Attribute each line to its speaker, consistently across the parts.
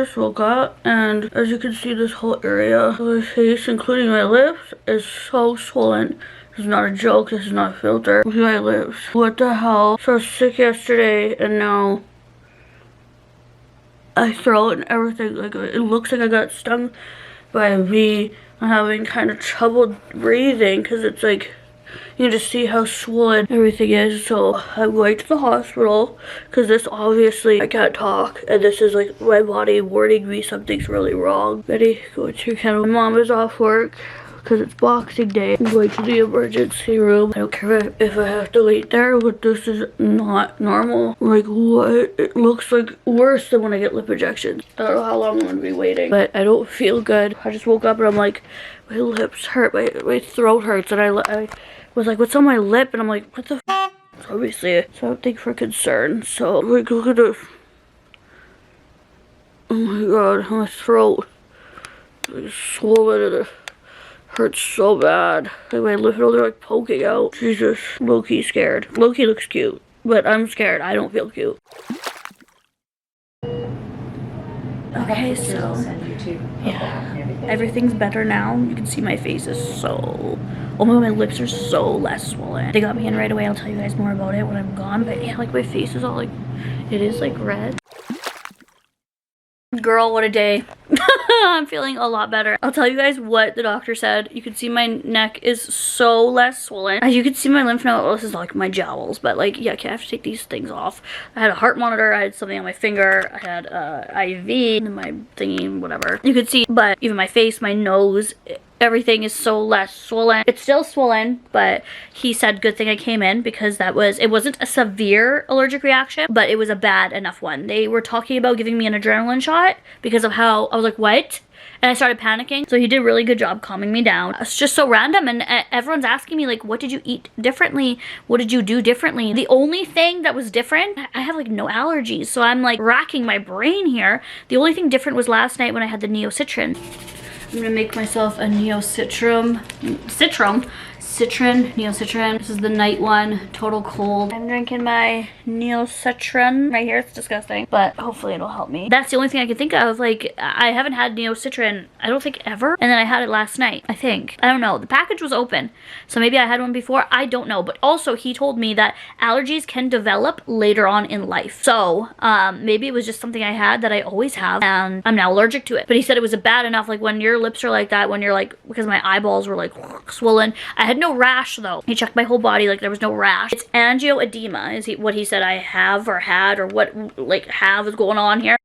Speaker 1: just woke up, and as you can see, this whole area of my face, including my lips, is so swollen. This is not a joke. This is not a filter. Look at my lips. What the hell? So I was sick yesterday, and now my throat and everything, like, it looks like I got stung by a bee. I'm having kind of trouble breathing because it's like, you can just see how swollen everything is. So I'm going to the hospital because this, obviously I can't talk, and this is like my body warning me something's really wrong. Ready? Go to your kennel. My mom is off work because it's Boxing Day. I'm going to the emergency room. I don't care if I have to wait there, but this is not normal. Like, what? It looks like worse than when I get lip injections. I don't know how long I'm gonna be waiting, but I don't feel good. I just woke up and I'm like, my lips hurt, my throat hurts, and I was like, what's on my lip? And I'm like, what the f? Obviously something for concern. So like, look at this. Oh my god, my throat is swollen and it hurts so bad. Like, my lymph nodes are like poking out. Jesus, low-key scared. Low-key looks cute, but I'm scared. I don't feel cute. Okay, so yeah, everything's better now. You can see my face is so, oh my god, my lips are so less swollen. They got me in right away. I'll tell you guys more about it when I'm gone, but yeah, like, my face is all like, it is like red. Girl, what a day. I'm feeling a lot better. I'll tell you guys what the doctor said. You can see my neck is so less swollen. As you can see, my lymph node, well, this is like my jowls, but like, yeah, okay, I have to take these things off. I had a heart monitor, I had something on my finger, I had IV, and my thingy, whatever. You could see, but even my face, my nose, everything is so less swollen. It's still swollen, but he said good thing I came in because it wasn't a severe allergic reaction, but it was a bad enough one. They were talking about giving me an adrenaline shot because of how, I was like, what? And I started panicking. So he did a really good job calming me down. It's just so random, and everyone's asking me like, what did you eat differently? What did you do differently? The only thing that was different, I have like no allergies, so I'm like racking my brain here. The only thing different was last night when I had the Neocitrin. I'm gonna make myself a Neocitrin. This is the night one, total cold. I'm drinking my Neocitrin right here. It's disgusting, but hopefully it'll help me. That's the only thing I can think of. Like, I haven't had Neocitrin, I don't think ever. And then I had it last night, I think. I don't know. The package was open, so maybe I had one before. I don't know. But also, he told me that allergies can develop later on in life. So, maybe it was just something I had that I always have, and I'm now allergic to it. But he said it was bad enough, like when your lips are like that, when you're like, because my eyeballs were like swollen. I had no rash though. He checked my whole body, like there was no rash. It's angioedema is what he said I have or had, or what like have is going on here.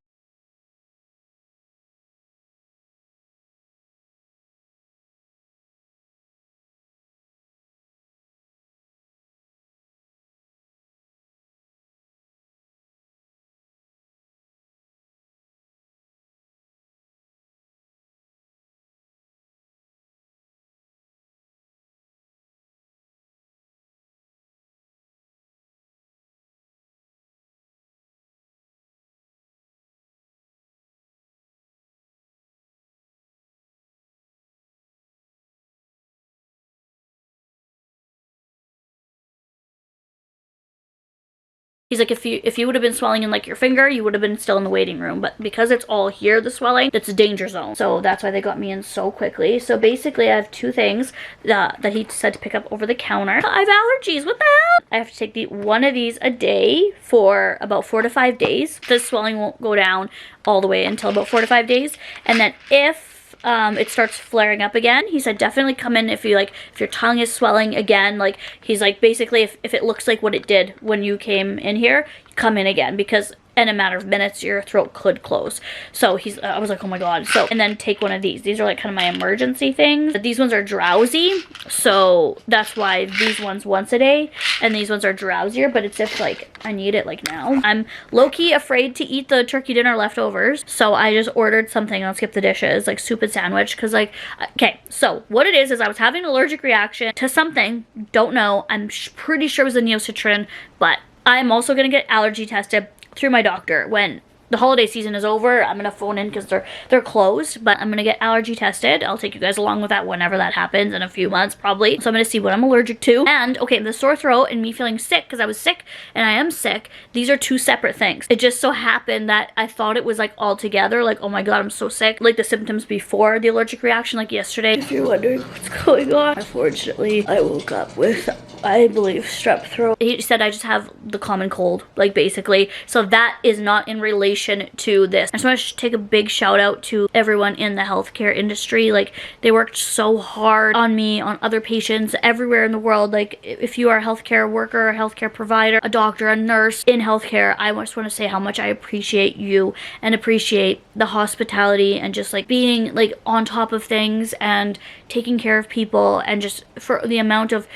Speaker 1: He's like, if you would have been swelling in like your finger, you would have been still in the waiting room. But because it's all here, the swelling, it's a danger zone. So that's why they got me in so quickly. So basically, I have two things that he said to pick up over the counter. I have allergies. What the hell? I have to take one of these a day for about 4 to 5 days. The swelling won't go down all the way until about 4 to 5 days. And then if it starts flaring up again, he said definitely come in if your tongue is swelling again. Like, he's like, basically if it looks like what it did when you came in here, come in again, because in a matter of minutes your throat could close. So I was like, oh my god. So, and then take one of these are like kind of my emergency things. These ones are drowsy, so that's why these ones once a day, and these ones are drowsier, but it's if like I need it like now. I'm low-key afraid to eat the turkey dinner leftovers, so I just ordered something, I'll skip the dishes, like soup and sandwich, because like, okay, so what it is I was having an allergic reaction to something, don't know, I'm pretty sure it was the Neocitrin, but I'm also gonna get allergy tested through my doctor when the holiday season is over. I'm gonna phone in because they're closed, but I'm gonna get allergy tested. I'll take you guys along with that whenever that happens, in a few months probably. So I'm gonna see what I'm allergic to. And okay, the sore throat and me feeling sick because I was sick and I am sick, these are two separate things. It just so happened that I thought it was like all together, like, oh my god, I'm so sick, like the symptoms before the allergic reaction, like yesterday. If you're wondering what's going on, unfortunately I woke up with, I believe, strep throat. He said I just have the common cold, like basically. So that is not in relation to this. I just want to take a big shout out to everyone in the healthcare industry. Like, they worked so hard on me, on other patients everywhere in the world. Like, if you are a healthcare worker, a healthcare provider, a doctor, a nurse in healthcare, I just want to say how much I appreciate you and appreciate the hospitality and just like being like on top of things and taking care of people, and just for the amount of,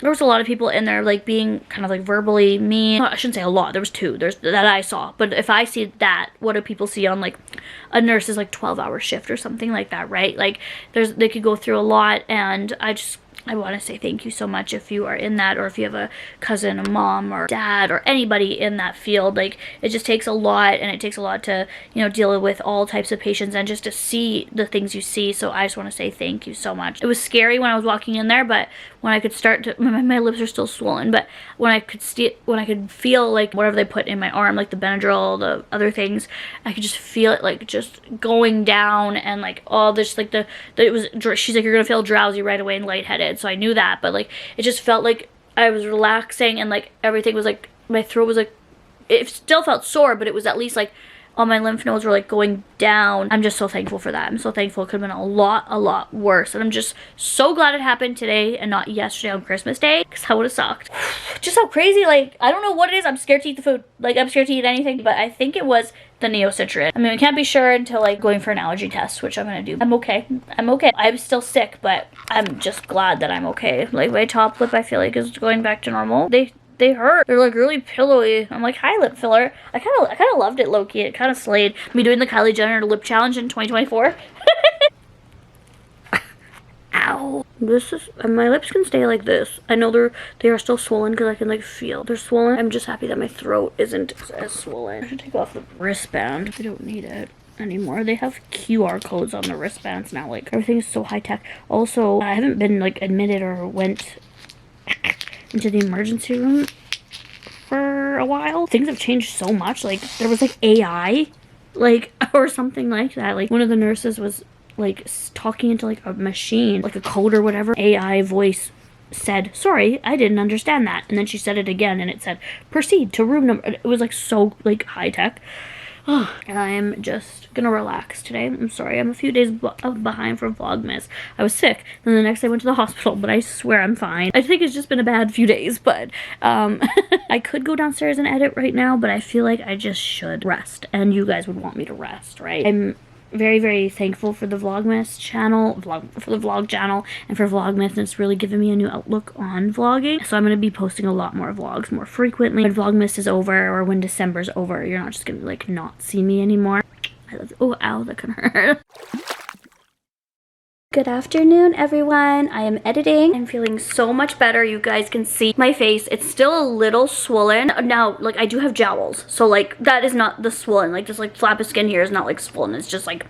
Speaker 1: there was a lot of people in there like being kind of like verbally mean. I shouldn't say a lot, there was two that I saw, but if I see that, what do people see on like a nurse's like 12-hour shift or something like that, right? Like they could go through a lot, and I want to say thank you so much if you are in that, or if you have a cousin, a mom, or dad, or anybody in that field. Like, it just takes a lot, and it takes a lot to, you know, deal with all types of patients and just to see the things you see. So I just want to say thank you so much. It was scary when I was walking in there, but when I could start to, my lips are still swollen, but when I could feel like whatever they put in my arm, like the Benadryl, the other things, I could just feel it like just going down, and like all this, like she's like, you're gonna feel drowsy right away and lightheaded. So I knew that, but like it just felt like I was relaxing, and like everything was like, my throat was like, it still felt sore, but it was at least like all my lymph nodes were like going down. I'm just so thankful for that. I'm so thankful. It could have been a lot worse, and I'm just so glad it happened today and not yesterday on Christmas Day, because that would have sucked. Just how crazy, like, I don't know what it is. I'm scared to eat the food. Like, I'm scared to eat anything, but I think it was the neocitrin. I mean, I can't be sure until like going for an allergy test, which I'm gonna do. I'm okay. I'm still sick, but I'm just glad that I'm okay. Like, my top lip, I feel like, is going back to normal. They hurt. They're like really pillowy. I'm like, hi, lip filler. I kind of loved it, low-key. It kind of slayed me doing the Kylie Jenner lip challenge in 2024. Ow. This is, my lips can stay like this. I know they are still swollen because I can like feel they're swollen. I'm just happy that my throat isn't as swollen. I should take off the wristband. I don't need it anymore. They have QR codes on the wristbands now. Like, everything is so high tech. Also, I haven't been like admitted or went into the emergency room for a while. Things have changed so much. Like, there was like AI, like, or something like that. Like, one of the nurses was like talking into like a machine, like a code or whatever. AI voice said, sorry, I didn't understand that. And then she said it again, and it said, proceed to room number. It was like so like high tech. And I am just gonna relax today. I'm sorry, I'm a few days behind for Vlogmas. I was sick, and the next day I went to the hospital, but I swear I'm fine. I think it's just been a bad few days, but I could go downstairs and edit right now, but I feel like I just should rest, and you guys would want me to rest, right? I'm very thankful for the Vlogmas channel, for the vlog channel, and for Vlogmas, and it's really given me a new outlook on vlogging. So I'm going to be posting a lot more vlogs more frequently. When Vlogmas is over, or when December's over, you're not just going to like not see me anymore. Oh, ow, that can hurt. Good afternoon, everyone. I am editing. I'm feeling so much better. You guys can see my face. It's still a little swollen. Now, like, I do have jowls, so like that is not the swollen. Like, this like flap of skin here is not like swollen. It's just like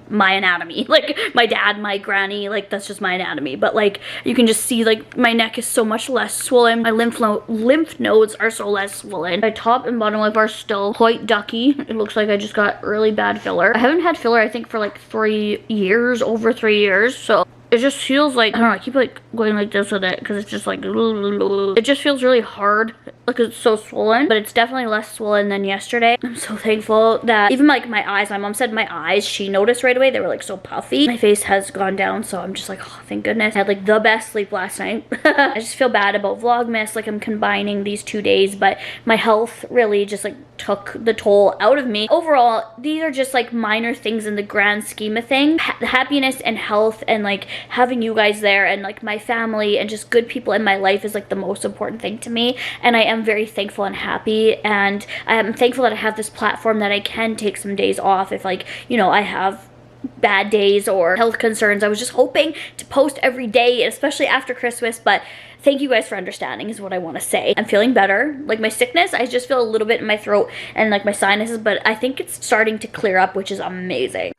Speaker 1: my anatomy. Like, my dad, my granny, like, that's just my anatomy. But like, you can just see like my neck is so much less swollen. My lymph nodes are so less swollen. My top and bottom lip are still quite ducky. It looks like I just got really bad filler. I haven't had filler, I think, for like 3 years, over 3 years. So it just feels like, I don't know, I keep like going like this with it because it's just like, it just feels really hard. Like, it's so swollen, but it's definitely less swollen than yesterday. I'm so thankful that even like my eyes, my mom said my eyes, she noticed right away, they were like so puffy. My face has gone down, so I'm just like, oh, thank goodness. I had like the best sleep last night. I just feel bad about Vlogmas, like I'm combining these 2 days, but my health really just like took the toll out of me. Overall, these are just like minor things in the grand scheme of things. Happiness and health and like having you guys there and like my family and just good people in my life is like the most important thing to me, and I am very thankful and happy, and I am thankful that I have this platform that I can take some days off if, like, you know, I have bad days or health concerns. I was just hoping to post every day, especially after Christmas, but thank you guys for understanding is what I want to say. I'm feeling better. Like my sickness, I just feel a little bit in my throat and like my sinuses, but I think it's starting to clear up, which is amazing.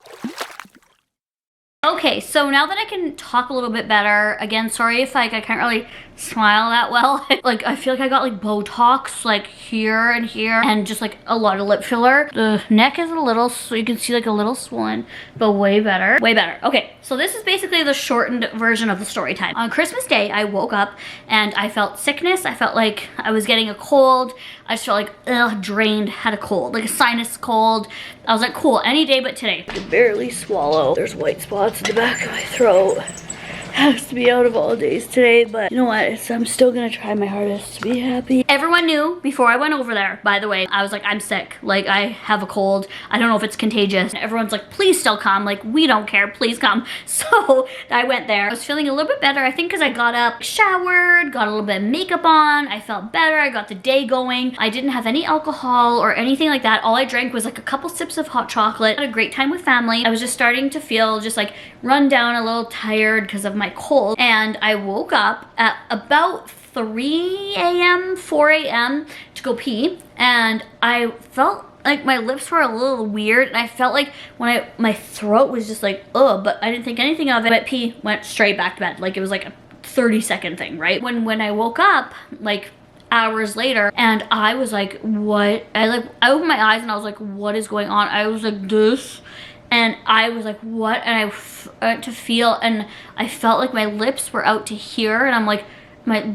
Speaker 1: Okay, so now that I can talk a little bit better, again, sorry if like I can't really smile that well. Like I feel like I got like Botox like here and here and just like a lot of lip filler. The neck is a little, so you can see like a little swollen, but way better, way better. Okay, so this is basically the shortened version of the story time. On Christmas Day, I woke up and I felt sickness. I felt like I was getting a cold. I just felt like drained, had a cold, like a sinus cold. I was like, cool, any day but today. I can barely swallow. There's white spots in the back of my throat. Has to be out of all days today, but you know what? I'm still gonna try my hardest to be happy. Everyone knew before I went over there, by the way, I was like, I'm sick. Like, I have a cold. I don't know if it's contagious. And everyone's like, please still come. Like, we don't care. Please come. So I went there. I was feeling a little bit better, I think, because I got up, showered, got a little bit of makeup on. I felt better. I got the day going. I didn't have any alcohol or anything like that. All I drank was like a couple sips of hot chocolate. I had a great time with family. I was just starting to feel just like run down, a little tired because of my cold, and I woke up at about 3 a.m., 4 a.m. to go pee, and I felt like my lips were a little weird, and I felt like when my throat was just like, ugh, but I didn't think anything of it. But pee went straight back to bed. Like it was like a 30-second thing, right? When I woke up, like hours later, and I was like, what? I opened my eyes and I was like, what is going on? I was like, this. And I was like, what? And I went to feel, and I felt like my lips were out to here, and I'm like,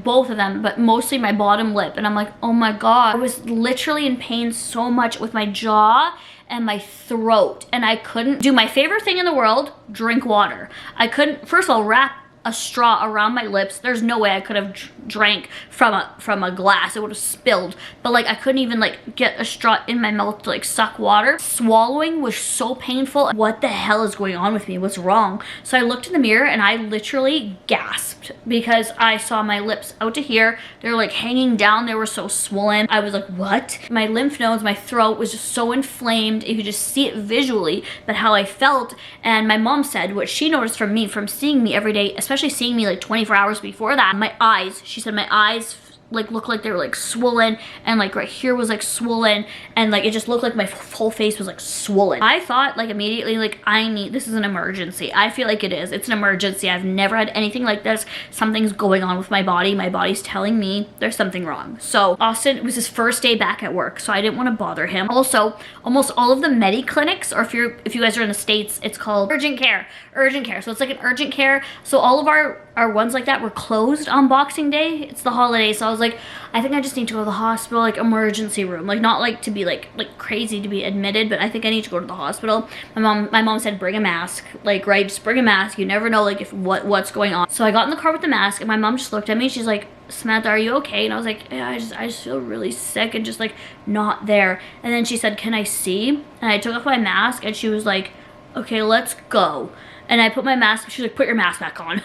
Speaker 1: both of them, but mostly my bottom lip. And I'm like, oh my God. I was literally in pain so much with my jaw and my throat, and I couldn't do my favorite thing in the world, drink water. I couldn't, first of all, wrap a straw around my lips. There's no way I could have drank from a glass. It would have spilled. But like I couldn't even like get a straw in my mouth to like suck water. Swallowing was so painful. What the hell is going on with me? What's wrong? So I looked in the mirror and I literally gasped because I saw my lips out to here. They were like hanging down. They were so swollen. I was like, what? My lymph nodes, my throat was just so inflamed. You could just see it visually, but how I felt. And my mom said what she noticed from me, from seeing me every day, especially seeing me like 24 hours before that, my eyes, she said my eyes like looked like they were like swollen, and like right here was like swollen, and like it just looked like my whole face was like swollen. I thought like immediately like this is an emergency. I feel like it is. It's an emergency. I've never had anything like this. Something's going on with my body. My body's telling me there's something wrong. So Austin, it was his first day back at work, so I didn't want to bother him. Also, almost all of the Medi clinics, or if you guys are in the States, it's called urgent care. So it's like an urgent care. So all of our ones like that were closed on Boxing Day. It's the holiday, so I was like, I think I just need to go to the hospital, like emergency room, like not like to be like crazy to be admitted, but I think I need to go to the hospital. My mom said bring a mask, like, right, just bring a mask. You never know like if what's going on. So I got in the car with the mask, and my mom just looked at me. She's like, Samantha, are you okay? And I was like, yeah, I just feel really sick and just like not there. And then she said, can I see? And I took off my mask, and she was like, okay, let's go. And I put my mask, she's like, put your mask back on.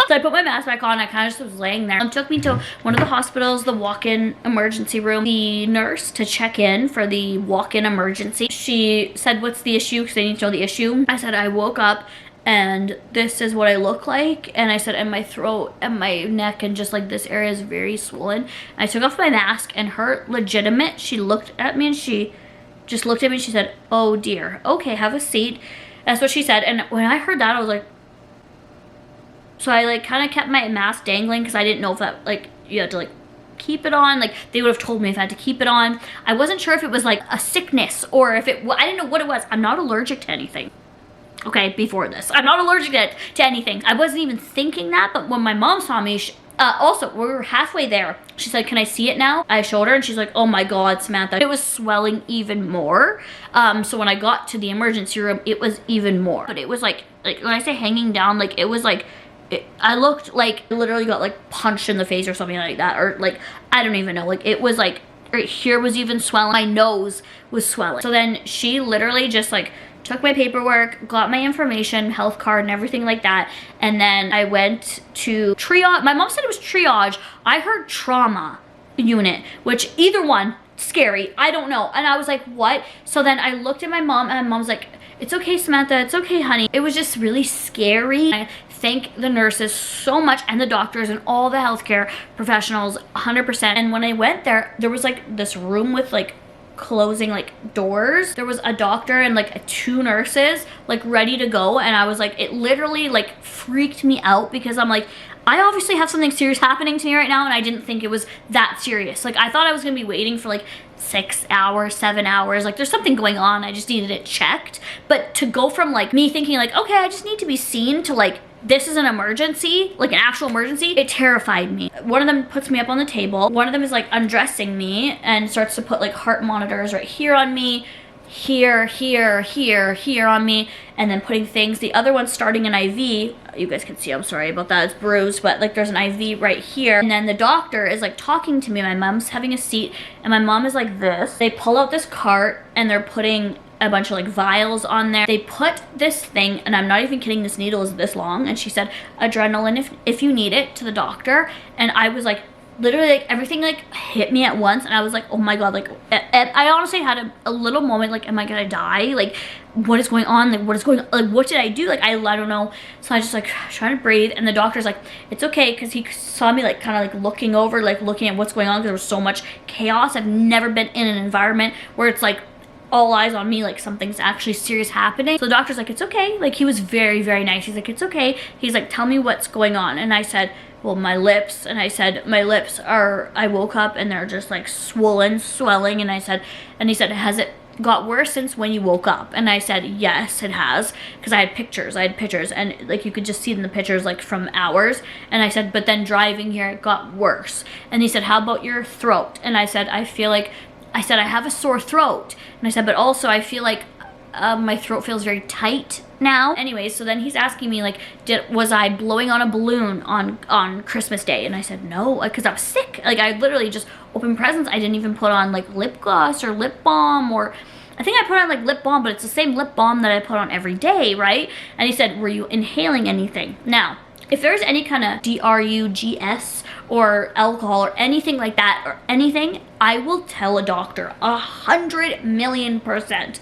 Speaker 1: So I put my mask back on. I kind of just was laying there. Took me to one of the hospitals, the walk-in emergency room. The nurse to check in for the walk-in emergency, she said, what's the issue? Because they need to know the issue. I said, I woke up and this is what I look like. And I said, and my throat and my neck and just like this area is very swollen. I took off my mask, and her legitimate, she looked at me and she just looked at me and she said, oh dear, okay, have a seat. That's what she said. And when I heard that, I was like, so I like kind of kept my mask dangling because I didn't know if that like you had to like keep it on. Like they would have told me if I had to keep it on. I wasn't sure if it was like a sickness or if I didn't know what it was. I'm not allergic to anything. Okay, before this, I'm not allergic to anything. I wasn't even thinking that, but when my mom saw me, also, we were halfway there. She said, can I see it now? I showed her, and she's like, oh my God, Samantha. It was swelling even more. So when I got to the emergency room, it was even more. But it was like when I say hanging down, like it was like, I looked like I literally got like punched in the face or something like that. Or like, I don't even know. Like it was like, right here was even swelling. My nose was swelling. So then she literally just like took my paperwork, got my information, health card and everything like that. And then I went to triage. My mom said it was triage. I heard trauma unit, which either one, scary. I don't know. And I was like, what? So then I looked at my mom, and my mom's like, it's okay, Samantha, it's okay, honey. It was just really scary. I thank the nurses so much, and the doctors and all the healthcare professionals 100%. And when I went there, there was like this room with like closing like doors. There was a doctor and like 2 nurses like ready to go, and I was like, it literally like freaked me out, because I'm like, I obviously have something serious happening to me right now, and I didn't think it was that serious. Like, I thought I was gonna be waiting for like 6 hours, 7 hours. Like, there's something going on, I just needed it checked. But to go from like me thinking like, okay, I just need to be seen, to like, this is an emergency, like an actual emergency, it terrified me. One of them puts me up on the table. One of them is like undressing me and starts to put like heart monitors right here on me, here, here, here, here on me, and then putting things. The other one's starting an IV. You guys can see, I'm sorry about that, it's bruised, but like there's an IV right here. And then the doctor is like talking to me. My mom's having a seat, and my mom is like this. They pull out this cart, and they're putting a bunch of like vials on there. They put this thing, and I'm not even kidding, this needle is this long, and she said adrenaline if you need it, to the doctor. And I was like, literally like everything like hit me at once, and I was like, oh my god, like I honestly had a little moment like, am I gonna die? Like, what is going on? Like, what is going on? Like, what did I do? Like, I don't know. So I just like trying to breathe, and the doctor's like, it's okay, because he saw me like kind of like looking over, like looking at what's going on, because there was so much chaos. I've never been in an environment where it's like all eyes on me, like something's actually serious happening. So the doctor's like, it's okay. Like, he was very, very nice. He's like, it's okay. He's like, tell me what's going on. And I said, well, my lips. And I said, my lips are, I woke up and they're just like swollen, swelling. And I said, and he said, has it got worse since when you woke up? And I said, yes, it has, because I had pictures, and like you could just see in the pictures like from hours. And I said, but then driving here it got worse. And he said, how about your throat? And I said, I feel like, I said, I have a sore throat. And I said, but also I feel like my throat feels very tight now. Anyways, so then he's asking me like, was I blowing on a balloon on Christmas Day? And I said, no, because I was sick. Like, I literally just opened presents. I didn't even put on like lip gloss or lip balm, or I think I put on like lip balm, but it's the same lip balm that I put on every day, right? And he said, were you inhaling anything? Now, if there's any kind of drugs or alcohol or anything like that, or anything, I will tell a doctor 100,000,000%.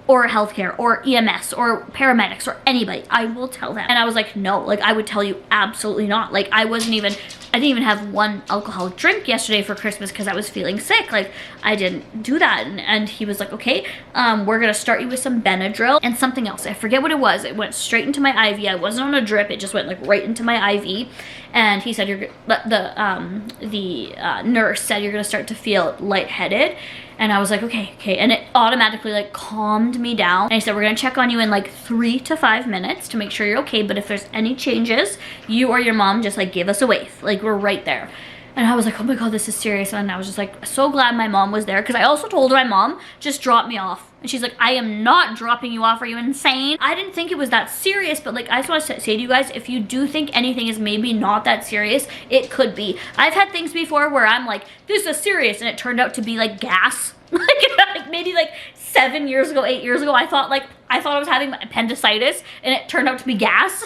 Speaker 1: Or healthcare, or EMS, or paramedics, or anybody. I will tell them. And I was like, no, like I would tell you absolutely not. Like, I didn't even have one alcoholic drink yesterday for Christmas because I was feeling sick. Like, I didn't do that. And he was like, okay, we're gonna start you with some Benadryl and something else. I forget what it was. It went straight into my IV. I wasn't on a drip. It just went like right into my IV. And he said, the nurse said, you're gonna start to feel lightheaded. And I was like, okay. And it automatically like calmed me down. And I said, we're gonna check on you in like 3 to 5 minutes to make sure you're okay. But if there's any changes, you or your mom just like give us a wave. Like, we're right there. And I was like, oh my god, this is serious. And I was just like, so glad my mom was there. Because I also told her, my mom just dropped me off. And she's like, I am not dropping you off. Are you insane? I didn't think it was that serious. But like, I just want to say to you guys, if you do think anything is maybe not that serious, it could be. I've had things before where I'm like, this is serious. And it turned out to be like gas. Like maybe like 7 years ago, 8 years ago, I thought I was having appendicitis, and it turned out to be gas.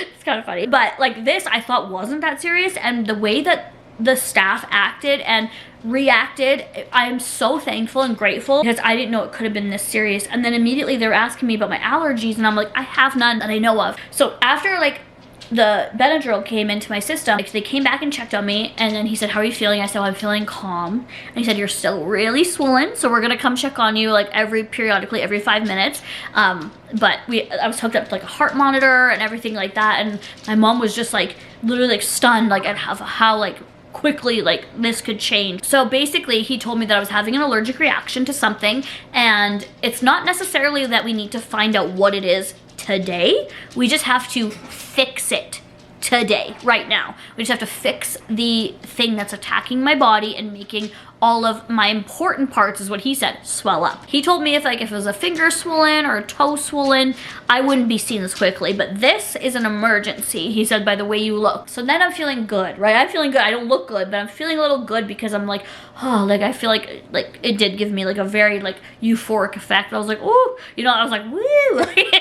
Speaker 1: It's kind of funny. But like this, I thought wasn't that serious. And the way that the staff acted and reacted, I am so thankful and grateful, because I didn't know it could have been this serious. And then immediately they were asking me about my allergies, and I'm like, I have none that I know of. So after like the Benadryl came into my system, like, they came back and checked on me, and then he said, how are you feeling? I said, well, I'm feeling calm. And he said, you're still really swollen, so we're gonna come check on you like periodically every 5 minutes. But I was hooked up to like a heart monitor and everything like that, and my mom was just like literally like stunned like at how like quickly like this could change. So basically he told me that I was having an allergic reaction to something, and it's not necessarily that we need to find out what it is today. We just have to fix it today, right now. We just have to fix the thing that's attacking my body and making all of my important parts, is what he said, swell up. He told me if it was a finger swollen or a toe swollen, I wouldn't be seen as quickly, but this is an emergency, he said, by the way you look. So then I'm feeling good, right? I'm feeling good. I don't look good, but I'm feeling a little good, because I'm like, oh, like I feel like it did give me like a very like euphoric effect. I was like, ooh, you know, I was like, woo.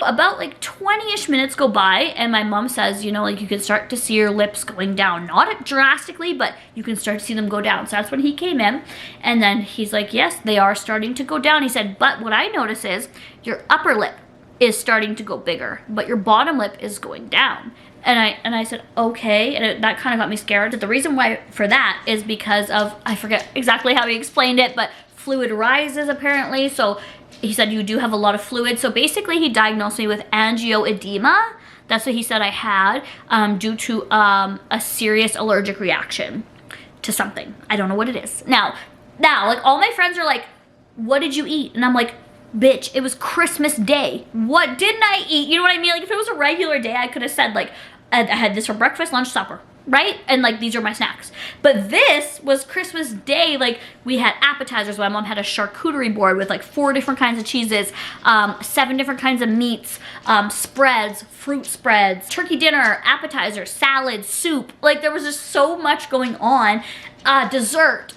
Speaker 1: About like 20-ish minutes go by, and my mom says, you know, like you can start to see your lips going down, not drastically, but you can start to see them go down. So that's when he came in, And then he's like, yes, they are starting to go down. He said, but what I notice is your upper lip is starting to go bigger, but your bottom lip is going down. And I said, okay, and that kind of got me scared. The reason why for that is because of, I forget exactly how he explained it, but fluid rises apparently. So he said you do have a lot of fluid. So basically he diagnosed me with angioedema. That's what he said I had, due to a serious allergic reaction to something. I don't know what it is. Now, like all my friends are like, what did you eat? And I'm like, bitch, it was Christmas Day. What didn't I eat? You know what I mean? Like if it was a regular day, I could have said like, I had this for breakfast, lunch, supper, right? And like, these are my snacks. But this was Christmas Day. Like we had appetizers. My mom had a charcuterie board with like 4 different kinds of cheeses, 7 different kinds of meats, spreads, fruit spreads, turkey dinner, appetizers, salad, soup. Like there was just so much going on. Dessert.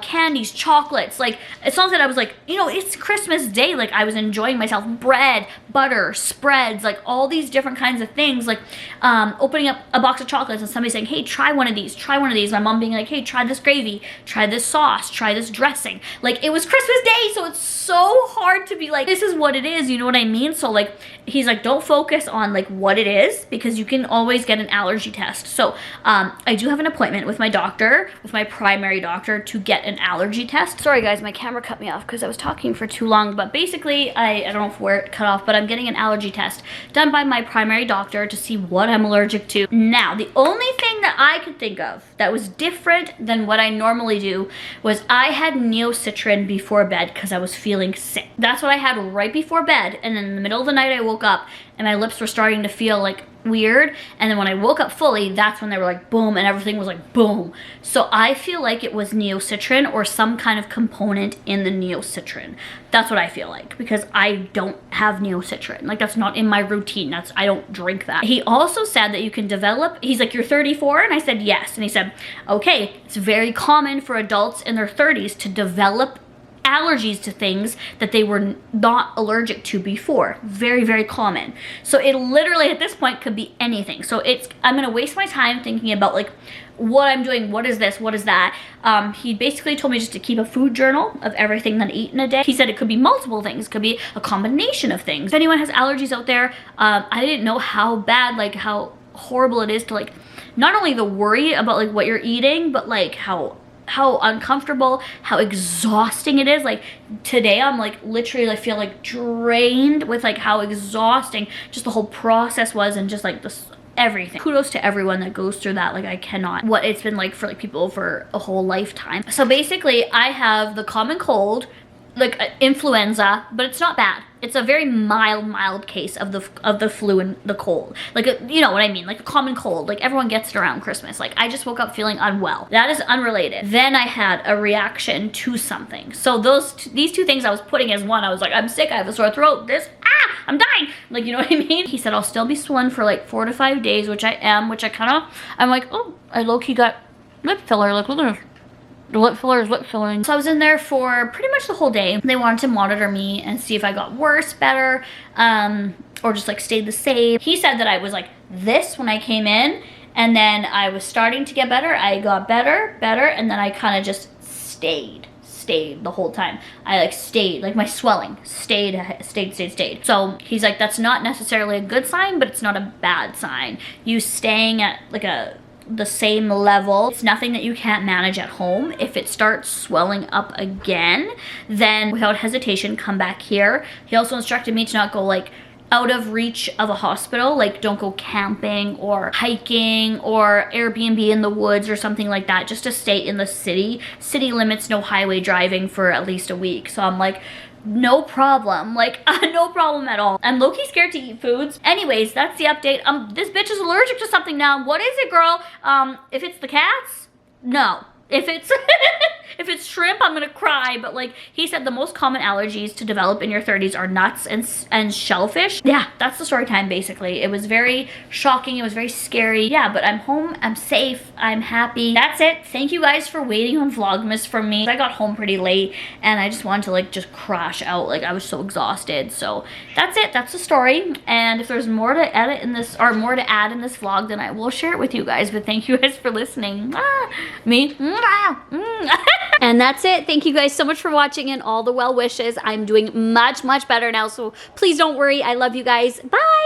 Speaker 1: Candies, chocolates, like it's not that I was like, you know, it's Christmas Day, like I was enjoying myself, bread, butter, spreads, like all these different kinds of things, like opening up a box of chocolates and somebody saying, hey, try one of these, my mom being like, hey, try this gravy, try this sauce, try this dressing. Like it was Christmas Day, so it's so hard to be like, this is what it is, you know what I mean? So like, he's like, don't focus on like what it is, because you can always get an allergy test. So I do have an appointment with my doctor, with my primary doctor, to get an allergy test. Sorry guys, my camera cut me off because I was talking for too long, but basically, I don't know where it cut off, but I'm getting an allergy test done by my primary doctor to see what I'm allergic to. Now, the only thing that I could think of that was different than what I normally do was I had neocitrin before bed because I was feeling sick. That's what I had right before bed, and then in the middle of the night I woke up and my lips were starting to feel like weird, and then when I woke up fully, that's when they were like boom, and everything was like boom. So I feel like it was neocitrin or some kind of component in the neocitrin. That's what I feel like, because I don't have neocitrin. Like that's not in my routine. I don't drink that. He also said that you can develop, he's like, you're 34? And I said yes. And he said, okay, it's very common for adults in their 30s to develop allergies to things that they were not allergic to before. Very, very common. So it literally at this point could be anything. So I'm gonna waste my time thinking about like what I'm doing, what is this, what is that. He basically told me just to keep a food journal of everything that I eat in a day. He said it could be multiple things, it could be a combination of things. If anyone has allergies out there, I didn't know how bad, like how horrible it is to like, not only the worry about like what you're eating, but like how uncomfortable, how exhausting it is. Like today I'm like literally I feel like drained with like how exhausting just the whole process was, and just like this everything. Kudos to everyone that goes through that. Like I cannot, what it's been like for like people for a whole lifetime. So basically I have the common cold, like influenza, but it's not bad. It's a very mild case of the flu and the cold. Like, you know what I mean? Like a common cold. Like everyone gets it around Christmas. Like I just woke up feeling unwell. That is unrelated. Then I had a reaction to something. So these two things I was putting as one. I was like, I'm sick, I have a sore throat, I'm dying. Like, you know what I mean? He said I'll still be swollen for like 4 to 5 days, which I am, which I kind of, I'm like, oh, I low-key got lip filler. Like, look at this. The lip filler is lip filling. So I was in there for pretty much the whole day. They wanted to monitor me and see if I got worse, better, or just like stayed the same. He said that I was like this when I came in, and then I was starting to get better. I got better, and then I kind of just stayed the whole time. I like stayed, like my swelling stayed. So he's like, that's not necessarily a good sign, but it's not a bad sign. You staying at like the same level, it's nothing that you can't manage at home. If it starts swelling up again, then without hesitation come back here. He also instructed me to not go like out of reach of a hospital, like don't go camping or hiking or Airbnb in the woods or something like that, just to stay in the city limits, no highway driving for at least a week. So I'm like, no problem, like no problem at all. I'm low-key scared to eat foods. Anyways, that's the update. This bitch is allergic to something now. What is it, girl? If it's the cats, no. If it's if it's shrimp, I'm gonna cry. But like he said, the most common allergies to develop in your 30s are nuts and shellfish. Yeah, that's the story time basically. It was very shocking, it was very scary. Yeah, but I'm home, I'm safe, I'm happy. That's it. Thank you guys for waiting on Vlogmas from me. I got home pretty late and I just wanted to like just crash out. Like I was so exhausted. So that's it, that's the story. And if there's more to edit in this, or more to add in this vlog, then I will share it with you guys. But thank you guys for listening. Me. And
Speaker 2: that's it. Thank you guys so much for watching and all the well wishes. I'm doing much, much better now, so please don't worry. I love you guys. Bye!